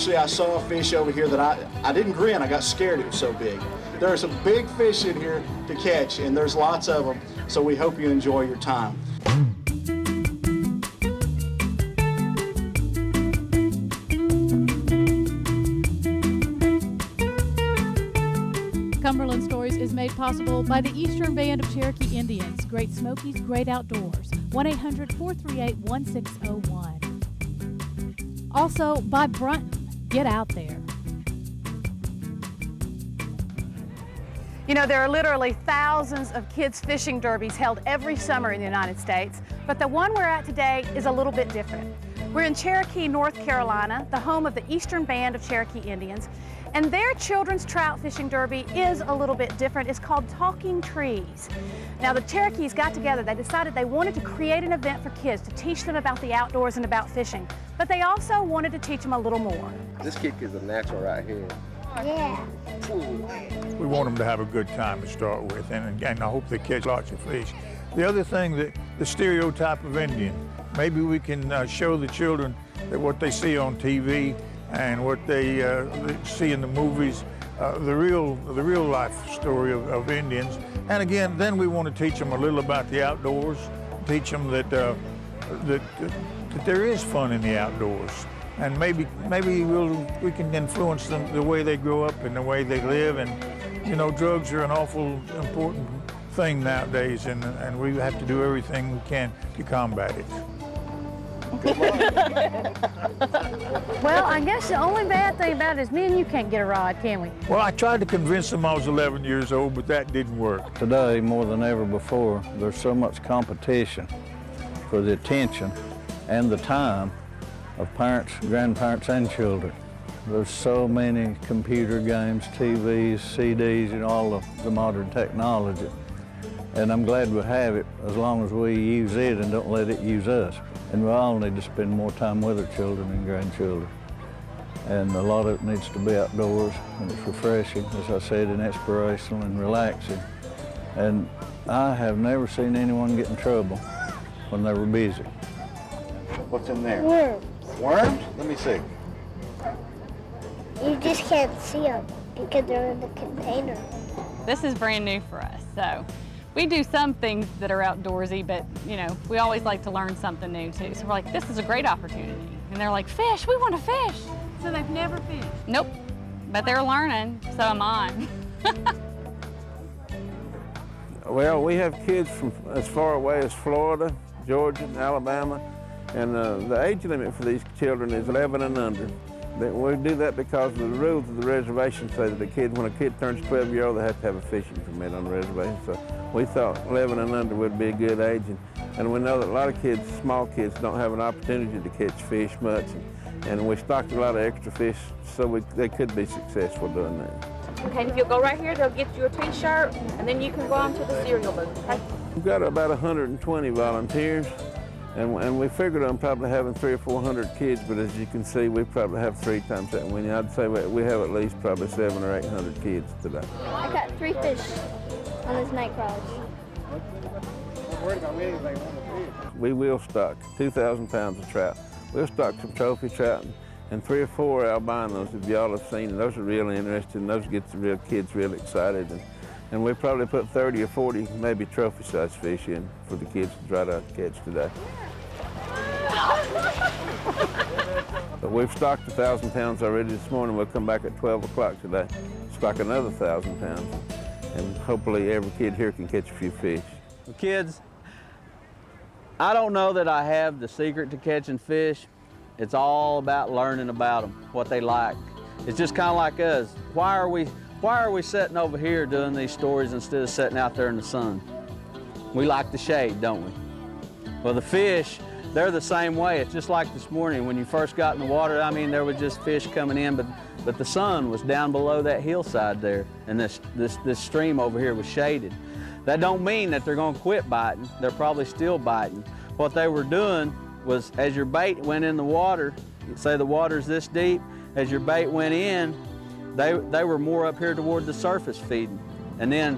Actually, I saw a fish over here that I didn't grin, I got scared, it was so big. There are some big fish in here to catch, and there's lots of them, so we hope you enjoy your time. Cumberland Stories is made possible by the Eastern Band of Cherokee Indians, Great Smokies, Great Outdoors, 1-800-438-1601. Also by Brunton, get out there. You know, there are literally thousands of kids' fishing derbies held every summer in the United States, but the one we're at today is a little bit different. We're in Cherokee, North Carolina, the home of the Eastern Band of Cherokee Indians, and their children's trout fishing derby is a little bit different. It's called Talking Trees. Now, the Cherokees got together, they decided they wanted to create an event for kids to teach them about the outdoors and about fishing, but they also wanted to teach them a little more. This kick is a natural right here. Yeah. We want them to have a good time to start with, and I hope they catch lots of fish. The other thing, the stereotype of Indian, maybe we can show the children that what they see on TV and what they see in the movies, the real life story of Indians. And again, then we want to teach them a little about the outdoors, teach them that there is fun in the outdoors. And maybe we can influence them the way they grow up and the way they live. And you know, drugs are an awful important thing nowadays, and we have to do everything we can to combat it. Well, I guess the only bad thing about it is me and you can't get a rod, can we? Well, I tried to convince them I was 11 years old, but that didn't work. Today, more than ever before, there's so much competition for the attention and the time of parents, grandparents, and children. There's so many computer games, TVs, CDs, and all of the modern technology. And I'm glad we have it as long as we use it and don't let it use us. And we all need to spend more time with our children and grandchildren. And a lot of it needs to be outdoors, and it's refreshing, as I said, and inspirational and relaxing. And I have never seen anyone get in trouble when they were busy. What's in there? Worms. Worms? Let me see. You just can't see them because they're in the container. This is brand new for us, so we do some things that are outdoorsy, but you know, we always like to learn something new too. So we're like, this is a great opportunity. And they're like, fish, we want to fish. So they've never fished? Nope, but they're learning, so am I. Well, we have kids from as far away as Florida, Georgia, and Alabama, and the age limit for these children is 11 and under. We do that because the rules of the reservation say that when a kid turns 12 years old, they have to have a fishing permit on the reservation. So we thought 11 and under would be a good age, and we know that a lot of kids, small kids, don't have an opportunity to catch fish much, and we stocked a lot of extra fish so they could be successful doing that. Okay, if you'll go right here, they'll get you a t-shirt, and then you can go on to the cereal booth, okay? We've got about 120 volunteers, and we figured on probably having 300 or 400 kids, but as you can see, we probably have 3 times that many. I'd say we have at least probably 700 or 800 kids today. I got 3 fish on this night crawler. We will stock 2,000 pounds of trout. We'll stock some trophy trout and 3 or 4 albinos that y'all have seen, and those are really interesting. Those get the real kids really excited. And we probably put 30 or 40 maybe trophy-sized fish in for the kids to try to catch today. But we've stocked 1,000 pounds already this morning. We'll come back at 12 o'clock today, stock another 1,000 pounds, and hopefully every kid here can catch a few fish. Kids, I don't know that I have the secret to catching fish. It's all about learning about them, what they like. It's just kind of like us. Why are we sitting over here doing these stories instead of sitting out there in the sun? We like the shade, don't we? Well, the fish, they're the same way. It's just like this morning when you first got in the water. I mean, there was just fish coming in, but the sun was down below that hillside there, and this stream over here was shaded. That don't mean that they're going to quit biting. They're probably still biting. What they were doing was, as your bait went in the water, say the water's this deep, as your bait went in, they were more up here toward the surface feeding. And then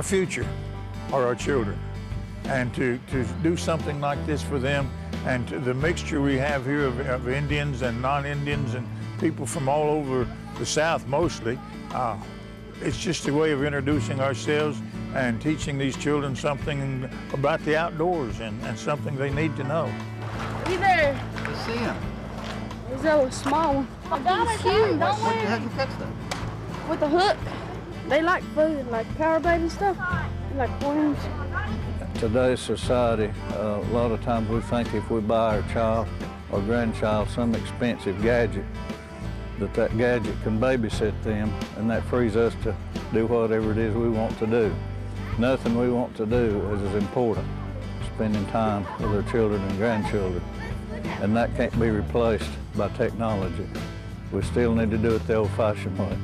our future are our children. And to do something like this for them, and the mixture we have here of Indians and non-Indians and people from all over the South mostly, it's just a way of introducing ourselves and teaching these children something about the outdoors and something they need to know. Hey there. Let's see him. There's a little small one. I got it, huge. What the heck you catch that? With a hook. They like food, like power bait and stuff. They like worms. Today's society, a lot of times we think if we buy our child or grandchild some expensive gadget, that gadget can babysit them, and that frees us to do whatever it is we want to do. Nothing we want to do is as important, spending time with our children and grandchildren, and that can't be replaced by technology. We still need to do it the old-fashioned way.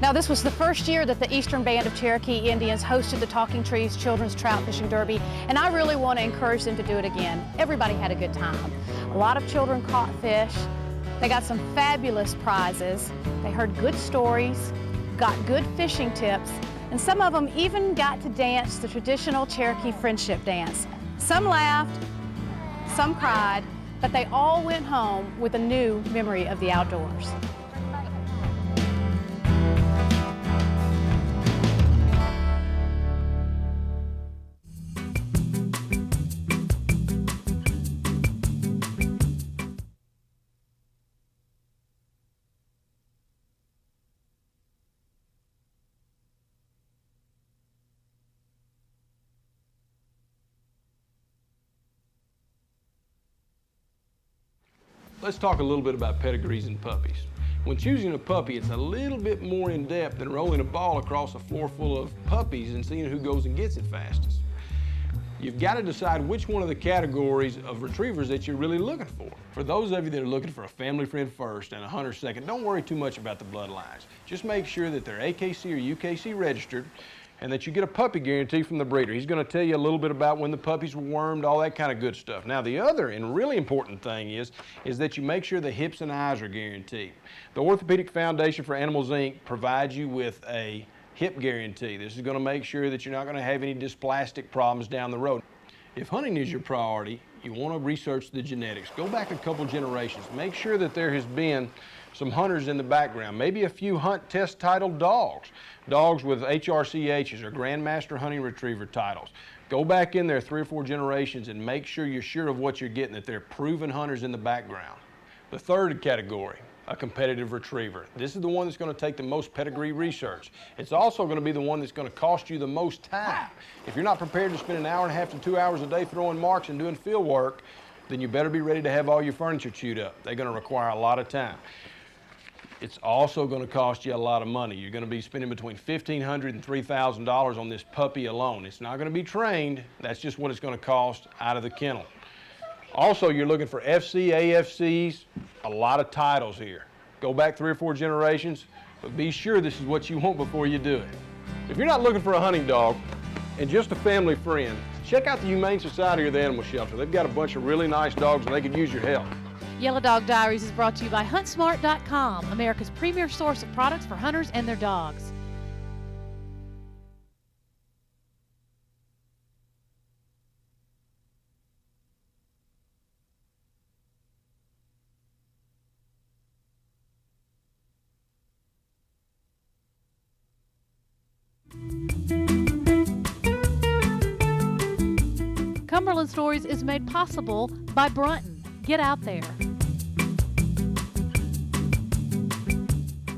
Now, this was the first year that the Eastern Band of Cherokee Indians hosted the Talking Trees Children's Trout Fishing Derby, and I really want to encourage them to do it again. Everybody had a good time. A lot of children caught fish. They got some fabulous prizes. They heard good stories, got good fishing tips, and some of them even got to dance the traditional Cherokee friendship dance. Some laughed, some cried, but they all went home with a new memory of the outdoors. Let's talk a little bit about pedigrees and puppies. When choosing a puppy, it's a little bit more in depth than rolling a ball across a floor full of puppies and seeing who goes and gets it fastest. You've got to decide which one of the categories of retrievers that you're really looking for. For those of you that are looking for a family friend first and a hunter second, don't worry too much about the bloodlines. Just make sure that they're AKC or UKC registered and that you get a puppy guarantee from the breeder. He's going to tell you a little bit about when the puppies were wormed, all that kind of good stuff. Now, the other and really important thing is that you make sure the hips and eyes are guaranteed. The Orthopedic Foundation for Animals, Inc. provides you with a hip guarantee. This is going to make sure that you're not going to have any dysplastic problems down the road. If hunting is your priority, you want to research the genetics. Go back a couple generations. Make sure that there has been some hunters in the background, maybe a few hunt test titled dogs. Dogs with HRCHs or Grandmaster Hunting Retriever titles. Go back in there 3 or 4 generations and make sure you're sure of what you're getting, that they're proven hunters in the background. The third category, a competitive retriever. This is the one that's going to take the most pedigree research. It's also going to be the one that's going to cost you the most time. If you're not prepared to spend 1.5 hours to 2 hours a day throwing marks and doing field work, then you better be ready to have all your furniture chewed up. They're going to require a lot of time. It's also going to cost you a lot of money. You're going to be spending between $1,500 and $3,000 on this puppy alone. It's not going to be trained. That's just what it's going to cost out of the kennel. Also, you're looking for FC, AFCs, a lot of titles here. Go back 3 or 4 generations, but be sure this is what you want before you do it. If you're not looking for a hunting dog and just a family friend, check out the Humane Society or the Animal Shelter. They've got a bunch of really nice dogs and they could use your help. Yella Dog Diaries is brought to you by HuntSmart.com, America's premier source of products for hunters and their dogs. Cumberland Stories is made possible by Brunton. Get out there.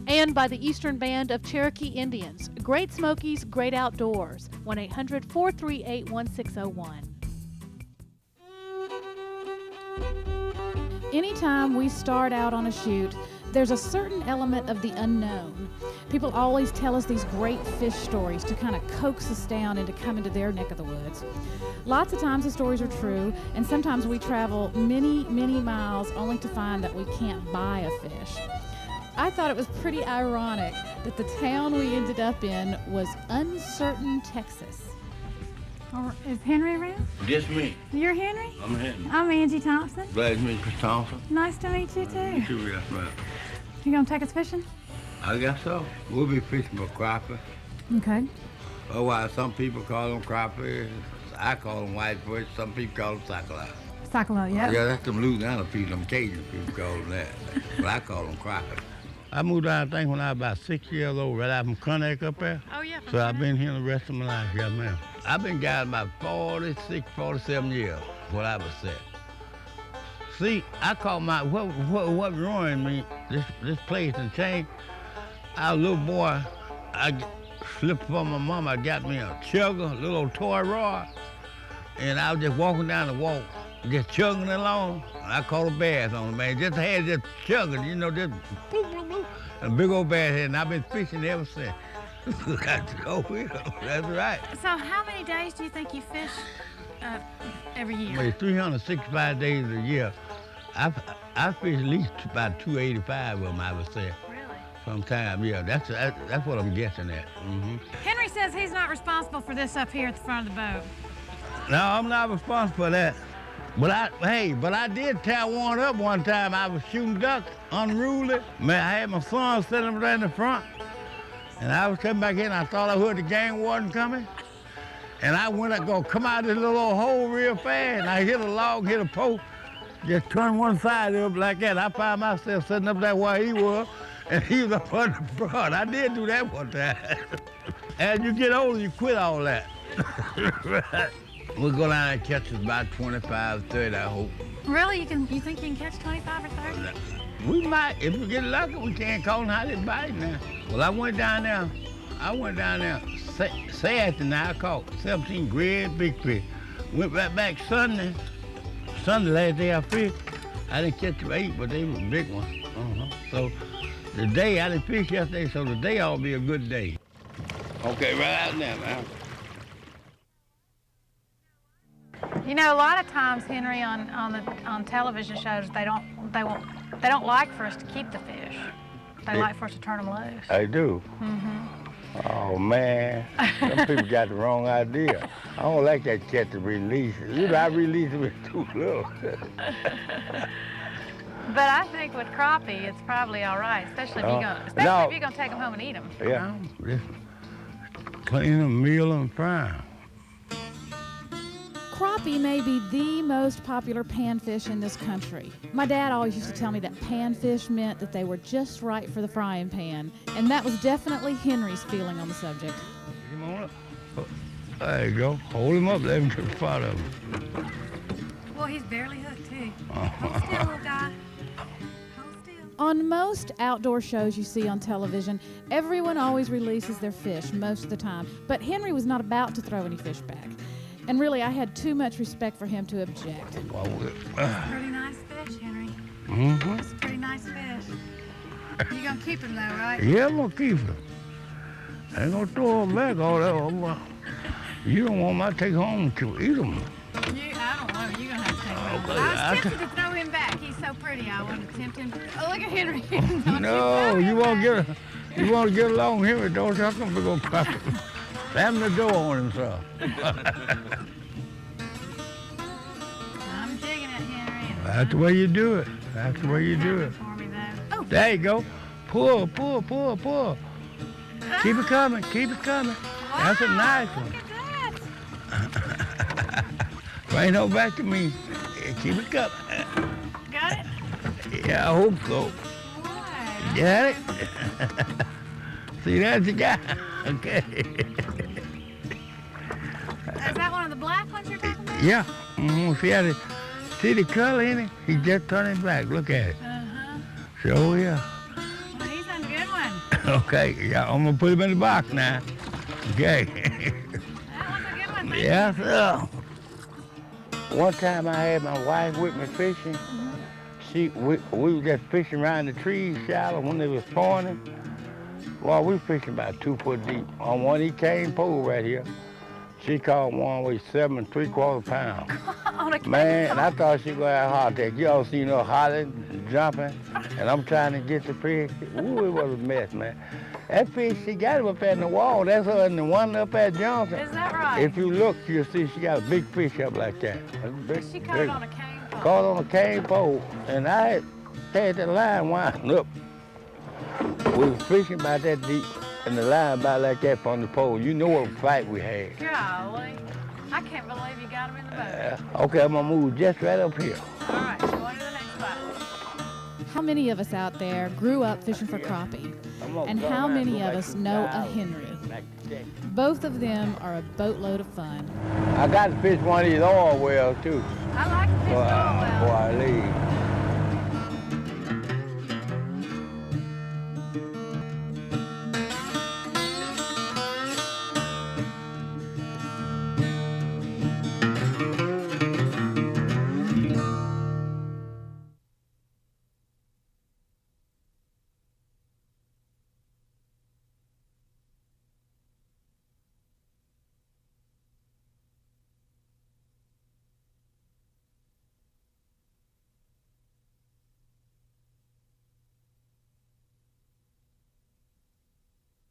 And by the Eastern Band of Cherokee Indians. Great Smokies, great outdoors. 1-800-438-1601. Anytime we start out on a shoot, there's a certain element of the unknown. People always tell us these great fish stories to kind of coax us down into coming to their neck of the woods. Lots of times the stories are true, and sometimes we travel many, many miles only to find that we can't buy a fish. I thought it was pretty ironic that the town we ended up in was Uncertain, Texas. Is Henry around? Just me. You're Henry? I'm Henry. I'm Angie Thompson. Glad to meet you, Chris Thompson. Nice to meet you, too. You too, yes, ma'am. You gonna take us fishing? I guess so. We'll be fishing for crappie. Okay. Oh, why some people call them crawfish. I call them whitefish. Some people call them sac-a-lait. Sac-a-lait, yeah. Yeah, that's them Louisiana people, them Cajun people call them that. But I call them crawfish. I moved down, I think, when I was about 6 years old, right out from Connect up there. Oh, yeah. So I've been here the rest of my life, yeah, ma'am. I've been guiding about 46, 47 years, what I was saying. See, I call my, what ruined me, this place and changed. I was a little boy, I slipped from my mom, I got me a chugger, a little old toy rod, and I was just walking down the walk, just chugging along. I caught a bass on it, man. Just had just chugging, you know, just bloop, bloop, bloop, and a big old bass head, and I've been fishing ever since. That's right. So how many days do you think you fish every year? Well, 365 days a year. I fish at least about 285 of them, I would say. Really? Sometime, yeah. That's what I'm guessing at. Mm-hmm. Henry says he's not responsible for this up here at the front of the boat. No, I'm not responsible for that. But I did tear one up one time. I was shooting ducks, unruly. Man, I had my son sitting there in the front. And I was coming back in, I thought I heard the game warden coming. And I went up, go come out of this little old hole real fast. And I hit a log, hit a post, just turned one side up like that. I found myself sitting up there where he was, and he was up on the front. I did do that one time. As you get older, you quit all that. We'll go down and catch us about 25, 30, I hope. Really? You think you can catch 25 or 30? We might. If we get lucky, we can't call them how they bite now. Well, I went down there Saturday night. I caught 17 great big fish. Went right back Sunday last day I fished. I didn't catch them 8, but they were big ones. So today, I didn't fish yesterday, so today ought to be a good day. Okay, right out there, man. You know, a lot of times, Henry, on television shows, they don't like for us to keep the fish. They like for us to turn them loose. I do. Mm-hmm. Oh, man. Some people got the wrong idea. I don't like that catch and release. You know, I release it with too little. But I think with crappie, it's probably all right, especially if you're gonna take them home and eat them. Yeah, just clean them, meal them, fry them. Crappie may be the most popular panfish in this country. My dad always used to tell me that panfish meant that they were just right for the frying pan, and that was definitely Henry's feeling on the subject. Get him on up. Oh, there you go. Hold him up, let him to the spot of him. Well, he's barely hooked, too. Hold still, little guy. On most outdoor shows you see on television, everyone always releases their fish most of the time, but Henry was not about to throw any fish back. And really, I had too much respect for him to object. Pretty nice fish, Henry. Mm-hmm. That's a pretty nice fish. You gonna keep him though, right? Yeah, I'm gonna keep him. I ain't gonna throw him back all that. You don't want my take home to eat him. I don't know. You're gonna have to take him. I was tempted to throw him back. He's so pretty. I want to tempt him. Oh, look at Henry. No, you want to get along with Henry, don't you? I'm gonna crack him. Slam the door on himself. I'm digging it, Henry. That's the way you do it. That's the way you do it. Oh. There you go. Pull, pull, pull, pull. Keep it coming, keep it coming. Wow, that's a nice one. Look at that. Bring no back to me. Keep it coming. Got it? Yeah, I hope so. Right. Got it? See, that's the guy. Okay. Is that one of the black ones you're talking about? Yeah. See the color in it? He's just turning black. Look at it. Uh-huh. So, yeah. Well, he's a good one. Okay. Yeah, I'm going to put him in the box now. Okay. That one's a good one. Thank Yeah, you. sir. One time I had my wife with me fishing. Mm-hmm. We was just fishing around the trees shallow when they was spawning. Well, we fishing about 2 foot deep on one of these cane poles right here. She caught one with 7 3/4 pounds. On a cane Man, pole? I thought she was going to have a heart attack. You all seen her hollering, jumping, and I'm trying to get the fish. Ooh, it was a mess, man. That fish, she got it up at the wall. That's her and the one up at Johnson. Is that right? If you look, you'll see she got a big fish up like that. She caught it on a cane pole. Caught on a cane pole, and I had the line wound up. We was fishing about that deep. and the line about like that from the pole. You know what fight we had. Golly. I can't believe you got him in the boat. Okay, I'm gonna move just right up here. All right, going to the next spot. How many of us out there grew up fishing for crappie? And how many of us know a Henry? Both of them are a boatload of fun. I got to fish one of these oil wells too. I like to fish oil wells. Before I leave.